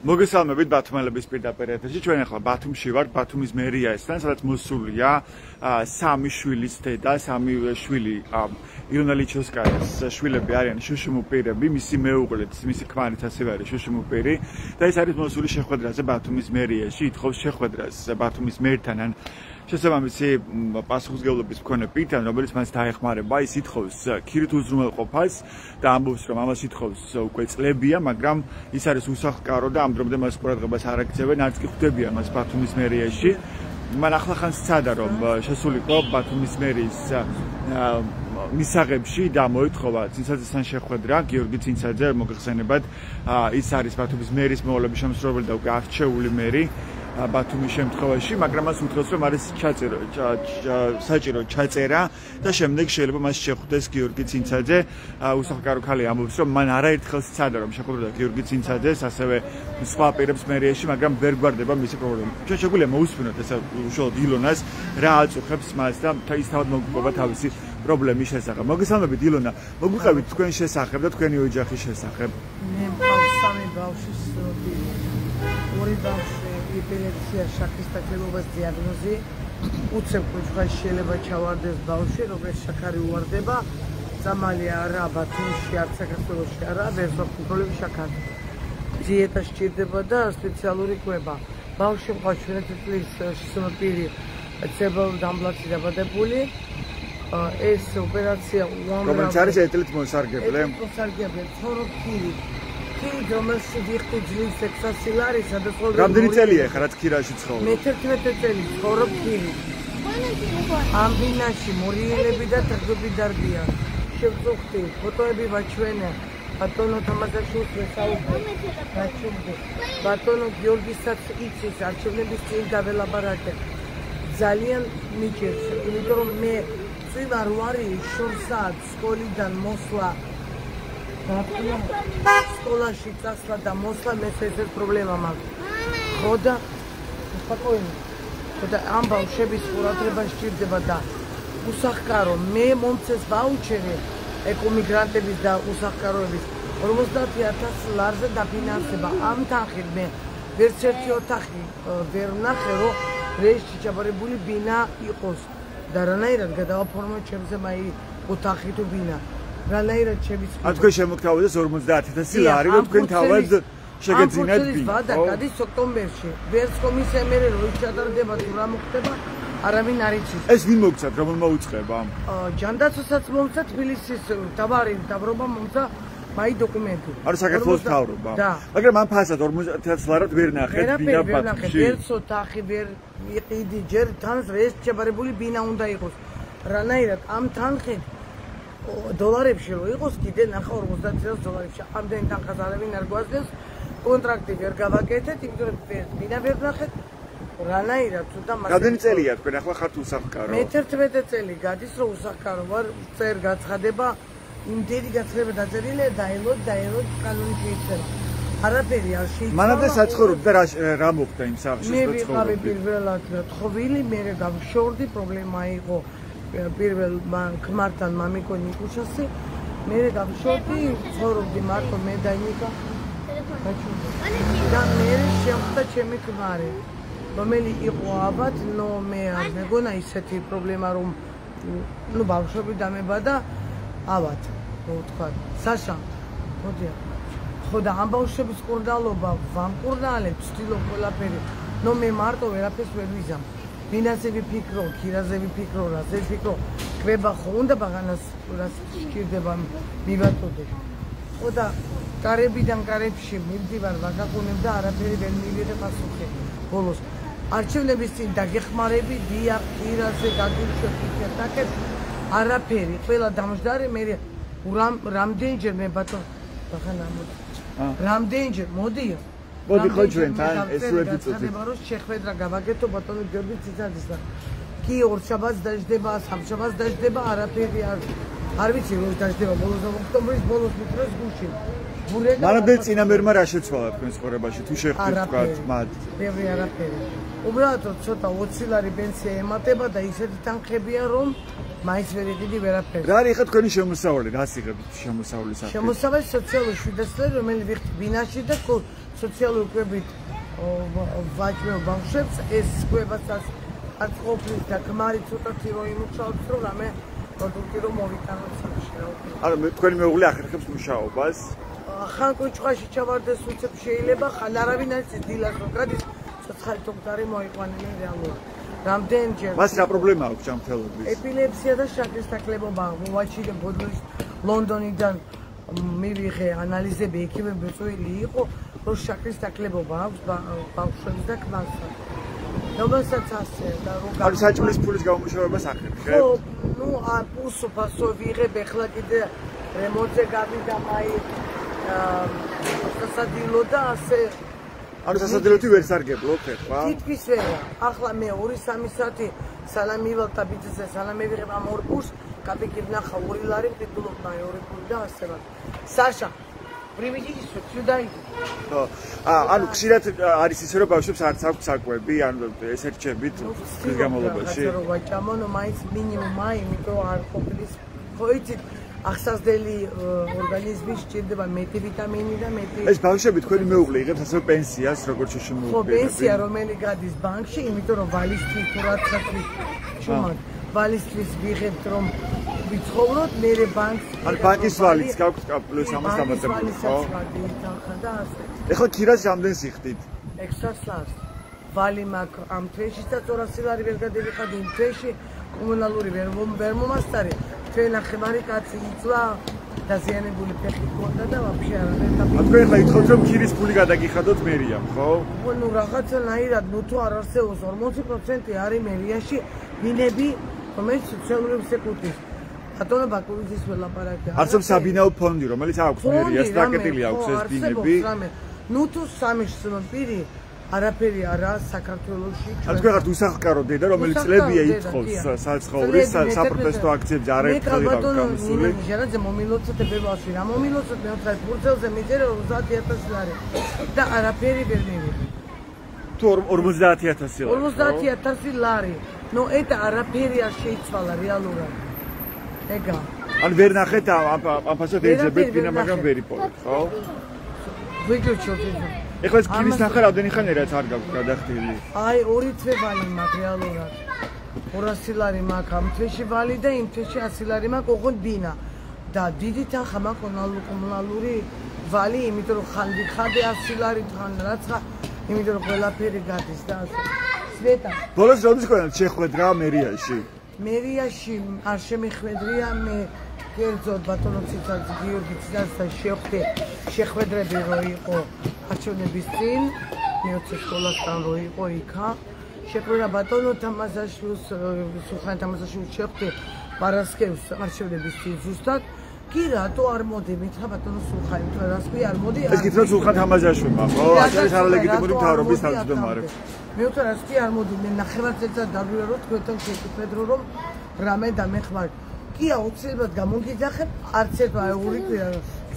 მოგესალმებით ბათუმელების პირდაპირ ეთერში. ჩვენ ახლა ბათუმში ვართ, ბათუმის მერიასთან, სადაც მოსულია სამი შვილის დედა, სამი შვილი ილონა ლიჩოვსკაიას შვილები არიან შუშუმუპირები, მისი მეუღლეც, მისი ქმარიც ასევე არის შუშუმუპირი და ეს არის მოსული შეხვედრაზე ბათუმის მერიაში, ითხოვს შეხვედრას ბათუმის მერთან ან შესაბამისი პასუხისმგებლობის მქონე პირთან, რომელიც მას დაეხმარება, ის ითხოვს ქირით უზრუნველყოფას და ამბობს, რომ ამას ითხოვს უკვე წლებია, მაგრამ ის არის უსახლკარო და ამ დრომდე მას ყურადღებას არ აქცევენ, არც კი ხვდებიან მას ბათუმის მერიაში. მან ახლახანს სცადა, რომ შესულიყო ბათუმის მერის მისაღებში და მოითხოვა წინსაძესთან შეხვედრა, გიორგი წინსაძე, მოგეხსენებათ, ის არის ბათუმის მერის მეუღლების შემსრულებელი და უკვე არჩეული მერი ბათუმის შემთხვევაში, მაგრამ მას უთხრობს, რომ არის საჭირო ჩაწერა და შემდეგ შეიძლება მას შეხვდეს გიორგი წინსაძე. უსახლკარო ქალი ამბობს, რომ მან არაერთხელ სცადა, რომ შეხვდრა გიორგი წინსაძეს, ასევე სხვა პირებს მერიაში, მაგრამ ვერ გვარდება მისი პრობლემა. ჩვენ შეგვიძლია მოусმინოთ ესა უშუალოდ ილონას, რა აწუხებს მას და ის თავად მოგიყვება თავისი პრობლემის შესახებ. მოგესალმებით ილონა, მოგვიყევით თქვენ შესახებ და თქვენი ოჯახის შესახებ. მე მყავს სამი ბავშვი, ორი ბავშვი ეპილეფსია შაქრის დაკლებობას დიაგნოზი. უცებ კუჩხა შეიძლება ჩავარდეს ბავშვი, როგორც შაქარი უვარდება. ძამალი არა ბათუმში, არც საქართველოში არა, ვერცერთი კონტროლები შაქარი. დიეტა სჭირდება და სპეციალური კვება. ბავშვი მყავს 17 წლის შუსუმუპირი, ცებრალ დამბლათი დაბადებული. ეს ოპერაცია უამრავი. რომელიც არის ეთილით მოსარგებლე? მოსარგებლე, თოროფილი. რომელში ვიხდი ძვლის ექსასილარისა და ხოლმე რამდენი წელია ხარ რაც ქირაში ცხოვრობ? მე 11 წელი ცხოვრობ ქირი. ამ ბინაში მორიელები და თრგები დარბიან. შევწუხდი, ფოტოები ვაჩვენე. ბატონო თამაზაშვილს ვესაუბრე. რაჩვენე. ბატონო გიორგისაც იცის არჩევნების წინ დაველაპარაკე. ძალიან მიჭირს, იმიტომ რომ მე წვიმა რვარი შორსად სკოლიდან მოსვლა. სკოლაში წასვლა და მოსვლა მეც ეს პრობლემა მაქვს. ხოდა სპოკოინი. ხოდა ამ ბავშვების ყურადღება სჭირდება და უსახლკარო მე მომცეს ვაუჩერი ეკომიგრანტების და უსახლკაროების 50,000 ლარზე დაფინანსება. ამ თანხით მე ვერც ერთი ოთახი ვერ ვნახე, რომ რეჟში ჩაბარებული ბინა იყოს და რანაირად გადავაფორმო ჩემზე მაი ოთახი თუ ბინა. რანაირად შემიწყდა. თქვენ შემოგთავაზეს 50,000 ლარი და თქვენ თავად შეგეძინათ ბინა. ვადა გადის ოქტომბერში. ვერც კომისია მე რო ჩატარდება თუ რა მოხდება, არავინ არ იცის. ეს ვინ მოგცათ, რომელმა უწყება? ჯანდაცვასაც მომცა თბილისის თავარი მთავრობა მომცა მაი დოკუმენტი. არის საქართველოს მთავრობა. და მაგრამ ამ ფასად 50,000 ლარად ვერ ნახეთ ბინა ბათუმში. ვერც ოთახი ვერ იყიდი, ჯერ თანს ეს ჩაბარებული ბინა უნდა იყოს. რანაირად ამ თანხით დოლარებში რო იყოს კიდე ნახა 50,000 დოლარებში. ამდენ თანხას არავინ არ გვაძლევს. კონტრაქტი ვერ გავაკეთეთ, იმიტომ რომ ბინა ვერ ნახეთ. რანაირად ცოტა მასე. რამდენი წელია თქვენ ახლა ხართ უსახლკარო? მე 11 წელი გადის რომ უსახლკარო ვარ, წერ გაცხადება, იმდენი გაცხადება დაწერილია დაელოდ კანონი შეიცვალა. არაფერი არ შეიცვალა. მანამდე საცხოვრობ და რა მოხდა იმ სახლში მე ვიყავი პირველად თხოვილი, მე გავშორდი, პრობლემა იყო პირველ ქმართან მამიკო ნიკუშასი. მე გავშორდი, ცხოვრობდი მარტო მე და ნიკა. და მე შემხდა ჩემი ქმარი, რომელიც იყო აბათ, მე არ მეგონა ისეთი პრობლემა რომ ბავშვები დამებადა აბათ, თქვა საშა. ხოდა ამ ბავშვების ყურდალობა ვამყურდალებ, ვცდილობ ყველაფერი. მე მარტო ვერაფერს ვერ ვიზამ. ბინაზე ვიფიქრო, ქირაზე ვიფიქრო, რაზე ვიფიქრო, კვება ხო უნდა ბაღანას რას სჭირდება მივაწოდე. ხოდა კარებიდან კარებში მივდივარ, ვაგაყუნებ და არაფერი ვერ მივიღე პასუხი. ბოლოს არჩევნების წინ დაგეხმარები, დიახ, ქირაზე გაგიშვებ, აკეთებ, არაფერი, ყველა დამждარი, მე რამდენჯერ მე ბატონ ბაღანა მოდი. რამდენჯერ მოდიო. მოდი ხო ჩვენთან ეს ვეძიწოდი. რომ შეხვედრა გავაკეთო ბატონო გიორგი წინსაძესთან. კი ორშაბათს დაждდება, სამშაბათს დაждდება, არაფერი არ ვიცი რომ დაждდება ბოლოს ოქტომბრის ბოლოს მიწროს გუშინ. მანამდე წინამერმა რა შეცვალა თქვენს ცხოვრებაში თუ შეხვდით თქვა მათ ბევრი არაფერი უბრალოდ ცოტა 20 ლარი პენსია ემატება და ისეთი თანხებია რომ მაინც ვერ იყიდი ვერაფერს რა არის ხა თქვენი შემოსავალი რას იღებთ შემოსავლის სახით შემოსავალი სოციალური შვიდასწრები რომელიც ვიხდი ბინაში და სოციალური კვებით ვაჭრობ ბავშვებს ეს კვებასაც არ ყოფილი და ქმარი ცოტათი რომ იმუშაობს რომ რამე პროდუქტი რომ მოვიტანოთ სახში რა უკვე ანუ თქვენი მეუღლე ახერხებს მუშაობას ხან კუჩხაში ჩავარდეს უცებ შეიძლება ხან არავინ არის დილას რომ გადის ცოცხალი თოქდარი მოიყვანილი რეალურად რამდენჯერ მას რა პრობლემა აქვს ჯანმრთელობის ეპილეფსია და შაქრის თაკლებობა მოვაჩინე ბოდლის ლონდონიდან მივიღე ანალიზები იქივე ბეწვილი იყო რომ შაქრის თაკლებობა აქვს ბავშვებს და ქმარსაც რომელსაც ასე და რომ ანუ საჭმლის ფულის გამომუშავებას ახერხებ ხო ნუ უსო ფასო ვიღებ ეხლა კიდე რემონტზე გავიდა მაი სასადილო და ასე ანუ სასადილოთი ვერ სარგებლობთ ეხლა თითქმის ვერა ახლა მე 2-3 საათი სალამი ვალთა ბიძზე სალამი ვიღებ ამ ორ პურს კაპიკი ვნახა 2 ლარი ყიდულობ მაი 2 პური და ასე რა საშა პრიმიტივი სუცუდაი ხო ანუ ხშირად არის ისე რომ ბავშვებს არც აქვს საკვები ანუ ეს ერჩებით ის გამოლობაში რომ ვაჭამონო მაინც მინიმუმ აი იმიტომ არ ყოფილის ხო იცით ახსაზდელი ორგანიზმი სჭირდება მეტი ვიტამინი და მეტი ეს ბავშვები თქვენი მეუღლე იღებს ასე პენსიას როგორც შეშმოუყურებელი ხო პენსია რომელიც გადის ბანკში იმიტომ რომ ვალისთვის თუ რასაც ჩუმად ვალისთვის ვიღებთ რომ ვიცხოვროთ მერე ბანკს ან ბანკის ვალიც გაქვს პლუს ამას დამატებული ხო ეხლა ქირას რამდენს იხდით 600 ლარს ვალი მაქვს ამ თვეში და 200 ლარი ვერ გადავიხადი იმ თვეში კომუნალური ვერ მომასწარი თქვენ ახმარი კაცი იწვა დაზიანებული ფეხი ქონდა და ვაფშე არ თქვენ ხა ითხოვთ რომ ქირის ფული გადაგიხადოთ მერიამ ხო? ნუ რაღაცნაირად ნუ თუ არ არსებობს 40% არის მერიაში მინები რომელიც სოციალურებს ეკუთვნის ბატონო ბაკურიძის ველაპარაკია არსებობს საბინაო ფონდი რომელიც აქვს მერიას დაკეტილი აქვს ეს ბინები ნუ თუ სამეშწრო პირი არაფერი არა საქართველოში ჩვენ ვიღართ უსახკარო დედა რომელიც წლებია ითხოვს საცხოვრის საპროტესტო აქციებზე არაერთხელ იყო გამოსული ჟანაძე მომილოცოთ ბებავში რა მომილოცოთ მეოთხე ბურთელზე მიწერე 30000 ლარი და არაფერი ვერ მივიღე თუ 50000 ლარი 50000 ლარი ნუ ეს არაფერი არ შეიცვალა რეალურად ეგა ან ვერ ნახეთ ამ ფასად ეძებეთ კიდე მაგრამ ვერ იპოვეთ ხო ვიჯოჩობ ეხლა ეს ქირის ნახე რამდენი ხანია რაც არ გაქვს გადახდილი აი 2 თვე ვალი მაქვს რეალურად 200 ლარი მაქვს ამ თვეში ვალი და იმ თვეში 100 ლარი მაქვს ოღონდ ბინა და დიდი თანხა მაქვს კომუნალური ვალი იმიტომ რომ ხანდი 100 ლარი თან რაცა იმიტომ რომ ყველაფერი გადის და ასე სვეტა ბოლოს როდის გქონდა შეხვედრა მერიაში არ შემიხვედრია მე კერძოდ ბატონო ციცაძე გიორგი ციცაძესთან შევხვდი შეხვედრები რო იყო არჩევნების წინ მეოცე სკოლასთან რო იყო იქა შეხვედრა ბატონო თამაზაშვილს სულხან თამაზაშვილს შევხვდი პარასკევს არჩევნების წინ ზუსტად კი რატო არ მოდი მითხრა ბატონო სულხანი თუ რას კი არ მოდი ეს გითხრა სულხან თამაზაშვილმა ხო არის არალეგიტიმური მთავრობის თავმჯდომარე მე თუ რას კი არ моდი მე ნახევარწელწად დავირო რომ თქვენთან შევფედრო რომ რამე დამეხმარ კი აუცილებლად გამოგიძახებ არც ერთ აიური კვირა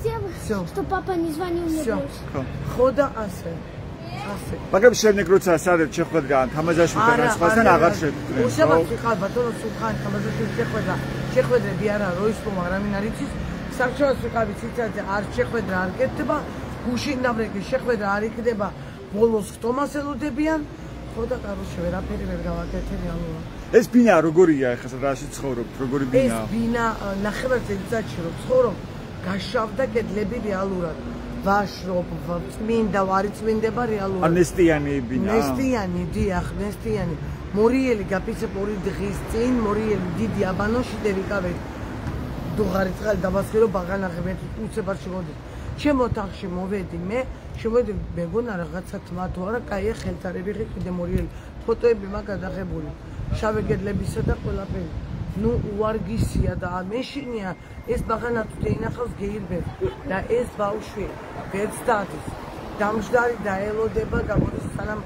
Всё, что папа не звонил мне больше. ხო და ასე მაგრამ შემდეგ როცა სადაც შეხვედრა თამაზაშვილთან და სხვასთან აღარ შეხვდით უშევათ ხარ ბატონო სულხან თამაზაშვილის შეხვედრები არა როისპომ არამინ არ იცის საერთოდ ვიყავი ციცაძე არ შეხვედრა არ კეთდება გუშინ დავრეკი შეხვედრა არ იქნება ბოლოს ხტომას ელოდებიან ხო და კაროჩე ვერაფერი ვერ გავაკეთე რეალურად ეს ბინა როგორია ახლა რაში ცხოვრობთ როგორი ბინა ეს ბინა ნახევარწელიწადში რო ცხოვრობ გაშავდა კედლები რეალურად ვაშრობ წმინდა ვარი წმინდება რეალურად ნესტიანი ბინა ნესტიანი დიახ ნესტიანი მორიელი გაფიცებ 2 დღის წინ მორიელი დიდი აბანოში დევიკავე დუღარი წყალი დაბასხირო ბაღანახე მე უცებ არ შემოდი ჩემო თახში მოვედი მე შემოდი მეგონა რაღაცა თმა თუ არა კაია ხელთარები კიდე მორიელი ფოტოები მაგ გადაღებული შავე კედლებისა და ყველაფერი ნუ უარგისია და ამეშინია ეს ბაღანა თუ დაინახავს გეირბებს და ეს ბავშვი ვერც დადის დამждარი დაელოდება გამოდის სანამ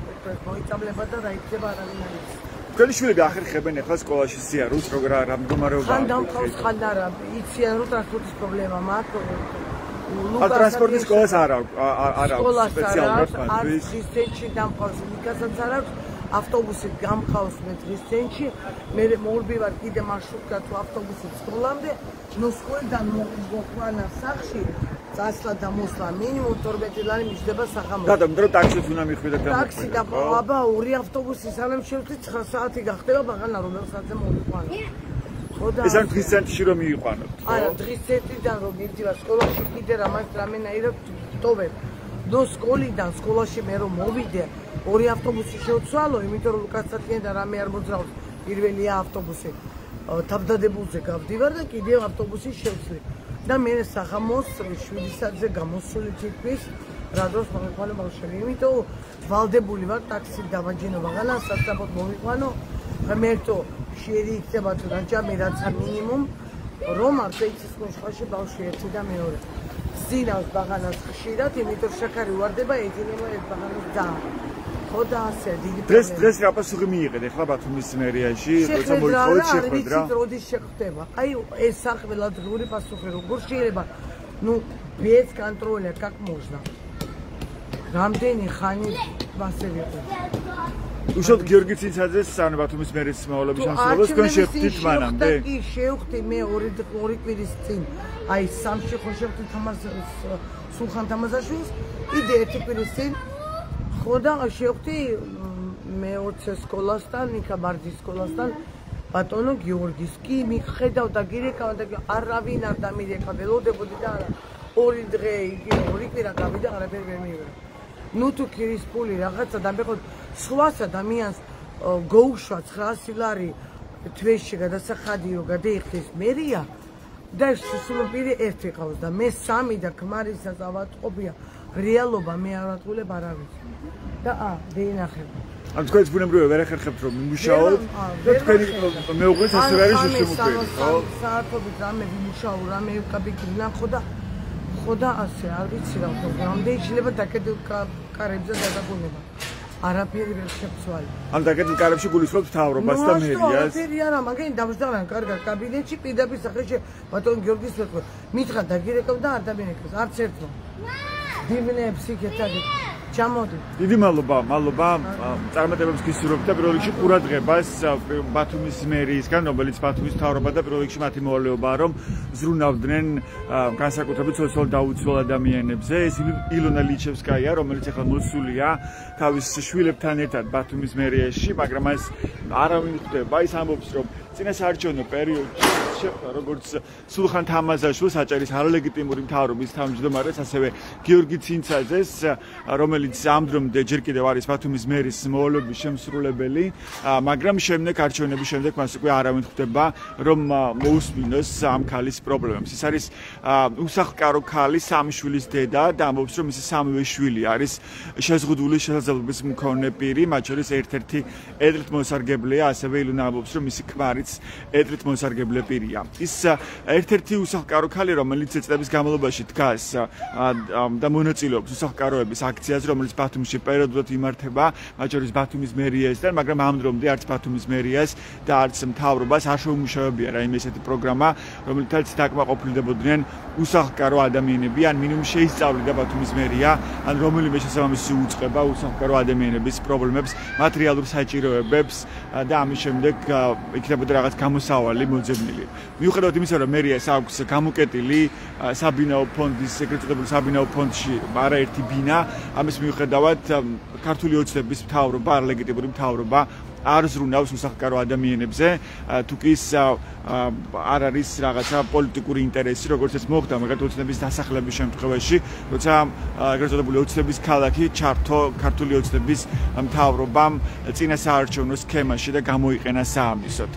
მოიწამლება და დაიქცება არავინ არ იცის თქვენი შვილები ახერხებენ ახლა სკოლაში სიარულს რა მდგომარეობაა ხან დამყავს ხან არა იციან რომ ტრანსპორტის პრობლემა მაქვს ტრანსპორტის სკოლას არ აქვს სპეციალურად არის დღის ცენტრში დამყავს მიკასაც არ აქვს ავტობუსით გამყავს მე დღის ცენტრში მე მოვდივარ კიდე მარშრუტკა თუ ავტობუსით სკოლამდე ნუ სკოლიდან მოყვანა სახში წასვლა და მოსვლა მინიმუმ 12 ლარი მიჯდება სახამო რატომ დრო ტაქსით უნდა მიხვიდეთ და ტაქსი და აბა ორი ავტობუსი სანამ შევხვდით 9 საათი გახდება ბაღანა რომელ საათზე მოვიყვანო ეს არ დღის ცენტრში რომ მიიყვანოთ არა დღის ცენტრიდან რომ მივდივარ სკოლაში კიდე რამენაირად ვტოვებ ნუ სკოლიდან სკოლაში მე რომ მოვიდე ორი ავტობუსი შევცვალო იმიტომ რომ კაცათიან და რამე არ მოძრაობს პირველია ავტობუსი თავდადებულზე გავდივარ და კიდევ ავტობუსი შევცვლი და მე სახამოს 7 საათზე გამოსული თითქმის რა დროს მოვიყვანო ბავშვები იმიტომ ვალდებული ვარ ტაქსით დავაჯინო ბაღანა სასწრაფოდ მოვიყვანო ღმერთო შეერი იქნება თუ რაჭამი რაცა მინიმუმ რომ არ შეიძლება სხვაში ბავშვი ერთი და მეორე ზინავს ბაღანას ხშირად იმიტომ შაქარი უარდება ეძინება ერთ ბაღანას და ხო და ასე დიდი დღეს რა პასუხი მიიღეთ ახლა ბათუმის მერიაში როცა მოიწოდეთ შეხვედრა როდის შეხვდება აი ეს სახელმწიფო პასუხი როგორ შეიძლება ну без контроля как можно რამდენი ხანი მასე ვიყო უშუალოდ გიორგი ცინცაძეს ანუ ბათუმის მერის მოვალეობის შემსრულებელს თქვენ შეხვდით მანამდე კი შევხვდი მე ორი კვირის წინ აი სამში ხო შევხვდი სულხან თამაზაშვილს კიდე ერთი კვირის წინ ხო და შევხვდი მეოცე სკოლასთან ნიკაბარდის სკოლასთან ბატონო გიორგის კი მიხედავ და გირეკავ და არავინ არ დამირეკა ველოდებოდი და არა ორი დღე იგი ორი კვირა გავიდა არაფერი ვერ მივიღე ნუ თუ ქირის პული რაღაცა დამეხოთ სხვას ადამიანს გოუშვა 900 ლარი თვეში გადასახადიო გადაიხდეს მერია და სულ პირი ერთი ყავს და მე სამი და ქმარისას ავატყობია რეალობა მე არ ვატყულებ არავის და დეინახებ ან თქვენს ბუნებრივად ვერ ახერხებთ რომ მიმუშაოთ და თქვენი მეუღლეს ასევე არის შემოგვიყვება ხო საათობით რამე ვიმუშაო რამე კაბიკიდან ხო და ასე არ ვიცი რა თქმა უნდა რამდენი შეიძლება დაკეტილ კარებზე დაგაგონება არაფერი ვერ შეცვალე ან დაკეტილ კარებში გულისხმობთ მთავრობას და მერიას არაფერი არა მაგენ დავждავენ კარგად კაბინეტში პირდაპირ სახეში ბატონ გიორგის ვეთქვი მითხრა დაგირეკავ და არ დამენეკეს არც ერთმა დიბნებს იქეთაგე ჩამოდი დიდი მადლობა წარმატებებს გისურვებთ და პირველ რიგში ყურადღებას ბათუმის მერიისგან რომელიც ბათუმის მთავრობა და პირველ რიგში მათი მოვალეობაა რომ ზრუნავდნენ განსაკუთრებით სოციალურად დაუცველ ადამიანებზე ეს ილონა ლიჩევსკაია რომელიც ახლა მოსულია თავის შვილებთან ერთად ბათუმის მერიაში მაგრამ ეს არავინ ხვდება ის ამბობს რომ წინასაარჩევნო პერიოდში შეხვდა როგორც სულხან თამაზაშვილს აჭარის არალეგიტიმური მთავრობის თავმჯდომარეს ასევე გიორგი ცინცაძეს რომელიც ამ დრომდე ჯერ კიდევ არის ბათუმის მერის მოვალეობის შემსრულებელი მაგრამ შემდეგ არჩევნების შემდეგ მას უკვე არავინ ხვდება რომ მოусმინოს ამ ქალის პრობლემებს ის არის უსახლკარო ქალი სამი შვილის დედა და ამბობს რომ მისი სამივე შვილი არის შეზღუდული შესაძლებლობის მქონე პირი მათ შორის ერთ-ერთი ედრით მოსარგებლეა ასევე ილონა ამბობს რომ მისი ქმარი ედრით მოსარგებლე პირია. ის ერთ-ერთი უსახლკარო ქალი, რომელიც წლების განმავლობაში დგას და მონაწილეობს უსახლკაროების აქციაზე, რომელიც ბათუმში პერიოდულად იმართება, მათ შორის ბათუმის მერიასთან, მაგრამ ამ დრომდე არც ბათუმის მერიას და არც მთავრობას არ შეუმუშავებია რაიმე ესეთი პროგრამა, რომელთაც დაკმაყოფილდებოდნენ უსახლკარო ადამიანები, ან მინიმუმ შეისწავლიდა ბათუმის მერია, ან რომელიმე შესაბამისი უწყება უსახლკარო ადამიანების პრობლემებს, მატერიალურ საჭიროებებს და ამის შემდეგ იქნებოდა რაღაც გამოსავალი მოძებნილი. მიუხედავად იმისა, რომ მერიას აქვს გამოკეტილი საბინაო ფონდის, ეგრეთ წოდებული საბინაო ფონდში არაერთი ბინა, ამის მიუხედავად ქართული ოცნების მთავრობა, არალეგიტიმური მთავრობა არ ზრუნავს უსახლკარო ადამიანებზე, თუ კი ის არ არის რაღაცა პოლიტიკური ინტერესი, როგორც ეს მოხდა მაგათ ოცნების დასახლების შემთხვევაში, როცა ეგრეთ წოდებული ოცნების ქალაქი ჩართო ქართული ოცნების მთავრობამ წინასაარჩევნო სქემაში და გამოიყენა საამნისტოდ.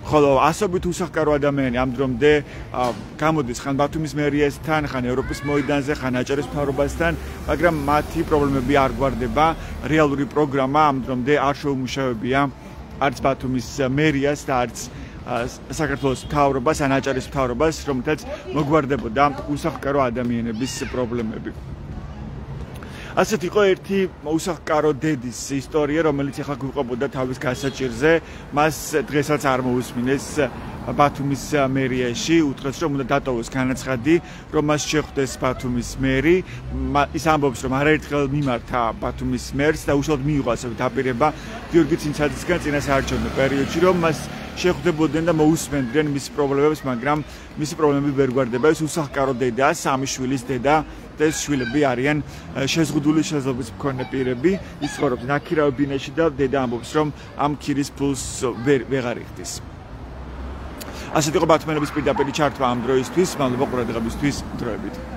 ხოლო ასობით უსახლკარო ადამიანი ამ დრომდე გამოდის ხან ბათუმის მერიასთან, ხან ევროპის მოედანზე, ხან აჭარის მთავრობასთან, მაგრამ მათი პრობლემები არ გვარდება. რეალური პროგრამა ამ დრომდე არ შეუმუშავებია არც ბათუმის მერიას და არც საქართველოს მთავრობას, ან აჭარის მთავრობას, რომელთაც მოგვარდებოდა უსახლკარო ადამიანების პრობლემები. ასეთ იყო ერთი უსახლკარო დედის ისტორია, რომელიც ახლა გვიყვებოდა თავის გასაჭირზე, მას დღესაც არ მოусმინეს ბათუმის მერიაში, უთხრეს რომ უნდა დატოვოს განაცხადი, რომ მას შეხვდეს ბათუმის მერი, ის ამბობს რომ არაერთხელ მიმართა ბათუმის მერს და უშუალოდ მიიღო ასევე დაპირება გიორგი ცინცაძისგან წინასაარჩევნო პერიოდში, რომ მას შეხვდებოდნენ და მოусმენდნენ მის პრობლემებს, მაგრამ მისი პრობლემები ვერ გვარდება. ეს უსახლკარო დედა, 3 შვილის დედა და ეს შვილები არიან შეზღუდული შესაძლებლობის მქონე პირები. ის ცხოვრობს ნაქირავებინაში და დედა ამბობს, რომ ამ ქირის ფულს ვეღარ იხდის. ასეთ იყო ბათუმელების პირდაპირი ჩართვა ამ დროისთვის, მადლობა ყურადღებისთვის, დროებით.